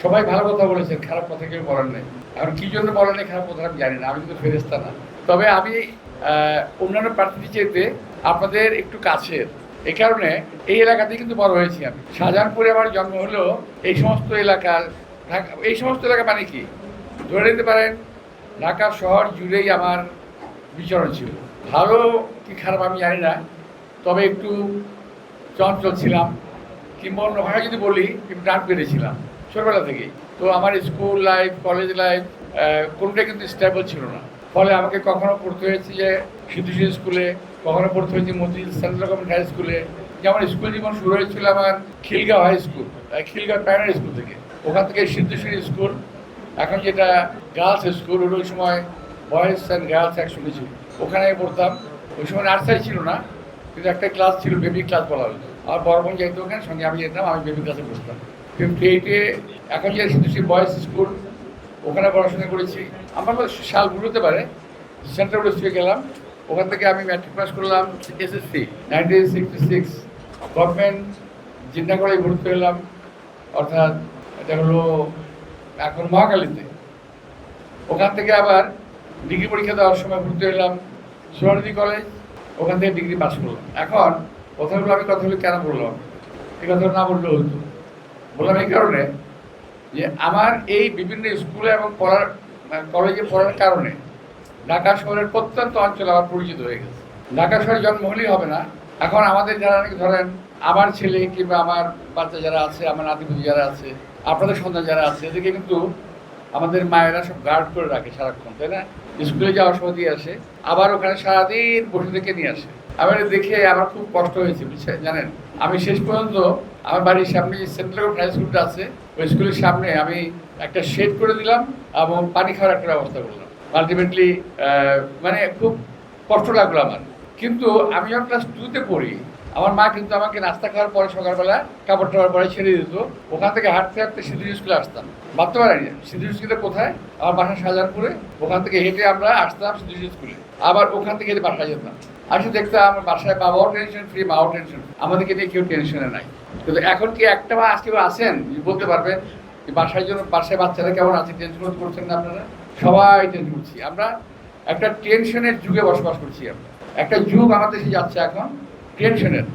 সবাই ভালো কথা বলেছেন, খারাপ কথা কেউ বলেন নাই। এখন কি জন্য বলেন নাই খারাপ কথা আমি জানি না, আমি কিন্তু ফেরেশতা না। তবে আমি অন্যান্য প্রার্থীদের চাইতে আপনাদের একটু কাছের, এই কারণে এই এলাকাতে কিন্তু বড় হয়েছি আমি। শাহজাহানপুরে আমার জন্ম হলেও এই সমস্ত এলাকার এই সমস্ত এলাকা মানে কি ধরে নিতে পারেন ঢাকা শহর জুড়েই আমার বিচরণ ছিল। ভালো কি খারাপ আমি জানি না, তবে একটু চঞ্চল ছিলাম, কিংবা অন্য ভাষা যদি বলি একটু ডাক পেরেছিলাম ছোটবেলা থেকেই। তো আমার স্কুল লাইফ, কলেজ লাইফ কোনোটাই কিন্তু স্টেবল ছিল না। ফলে আমাকে কখনো পড়তে হয়েছে যে সিদ্ধেশ্বরী স্কুলে, কখনো পড়তে হয়েছে মতিঝিল সেন্ট্রাল গভর্নমেন্ট হাই স্কুলে। যেমন স্কুল জীবন শুরু হয়েছিল আমার Khilgaon high school, Khilgaon primary school থেকে। ওখান থেকে সিদ্ধেশ্বরী স্কুল, এখন যেটা গার্লস স্কুল, ওই সময় বয়েজ অ্যান্ড গার্লস একসঙ্গে ছিল, ওখানে পড়তাম। ওই সময় নার্সারি ছিল না, কিন্তু একটা ক্লাস ছিল, বেবি ক্লাস বলা হতো। আর বড় বোন যাইতো ওখানে, সঙ্গে আমি যেতাম, আমি বেবি ক্লাসে পড়তাম। 58-এ এখন যে সিদ্ধেশ্বরী বয়েজ স্কুল, ওখানে পড়াশোনা করেছি। আমার সাল ভুল হতে পারে, সেন্ট্রাল স্কুলে গেলাম, ওখান থেকে আমি ম্যাট্রিক পাস করলাম SSC 1966। গভর্নমেন্ট জিন্নাগড়ে ভর্তি হলাম, অর্থাৎ এটা হলো এখন মহাকালীতে। ওখান থেকে আবার ডিগ্রি পরীক্ষা দেওয়ার সময় ভর্তি হলাম সোনারদি কলেজ, ওখান থেকে ডিগ্রি পাস করলাম। এখন কথাগুলো আমি কথাগুলো কেন বললাম, এই কথাগুলো না বললেও হতো। বললাম এই কারণে যে আমার এই বিভিন্ন স্কুলে এবং কলেজে পড়ার কারণে ঢাকা শহরের প্রত্যন্ত অঞ্চলে আমার পরিচিত হয়ে গেছে। ঢাকা শহরে জন্ম হলেই হবে না। এখন আমাদের যারা নাকি ধরেন আমার ছেলে কিংবা আমার বাচ্চা যারা আছে, আমার নাতিপুতি যারা আছে, আপনাদের সন্তান যারা আছে, এদেরকে কিন্তু আমাদের মায়েরা সব গার্ড করে রাখে সারাক্ষণ, তাই না? স্কুলে যাওয়ার সময় দিয়ে আসে, আবার ওখানে সারাদিন বসে থেকে নিয়ে আসে। আমার দেখে আমার খুব কষ্ট হয়েছে, বুঝছেন, জানেন। আমি শেষ পর্যন্ত আমার বাড়ির সামনে যে সেন্ট্রাল গভর্নমেন্ট হাই স্কুলটা আছে, ওই স্কুলের সামনে আমি একটা শেড করে দিলাম এবং পানি খাওয়ার একটা ব্যবস্থা করলাম। আলটিমেটলি মানে খুব কষ্ট লাগলো আমার। কিন্তু আমি যখন ক্লাস 2-তে পড়ি, আমার মা কিন্তু আমাকে নাস্তা খাওয়ার পরে সকালবেলা কাপড় টাপড় পরে ছেড়ে দিত, ওখান থেকে হাঁটতে হাঁটতে সিদ্ধেশ্বরী স্কুলে আসতাম। ভাবতে পারিনি সিদ্ধেশ্বরী স্কুলে কোথায়, আমার বাসা শাহজাহানপুরে। ওখান থেকে হেঁটে আমরা আসতাম সিদ্ধেশ্বরী স্কুলে, আবার ওখান থেকে হেঁটে বাসায় যেতাম। আসলে দেখতাম আমার বাসায় বাবাও টেনশন ফ্রি, মাও টেনশন, আমাদেরকে নিয়ে কেউ টেনশনে নাই। কিন্তু এখন কি একটা বা আজকে আছেন বলতে পারবেন বাসায় জন্য, বাসায় বাচ্চারা কেমন আছে, টেনশন করছেন না আপনারা? সবাই টেনশন করছি আমরা, একটা টেনশনের যুগে বসবাস করছি আমরা। একটা যুগ আমাদের দেশে যাচ্ছে এখন টেনশনের।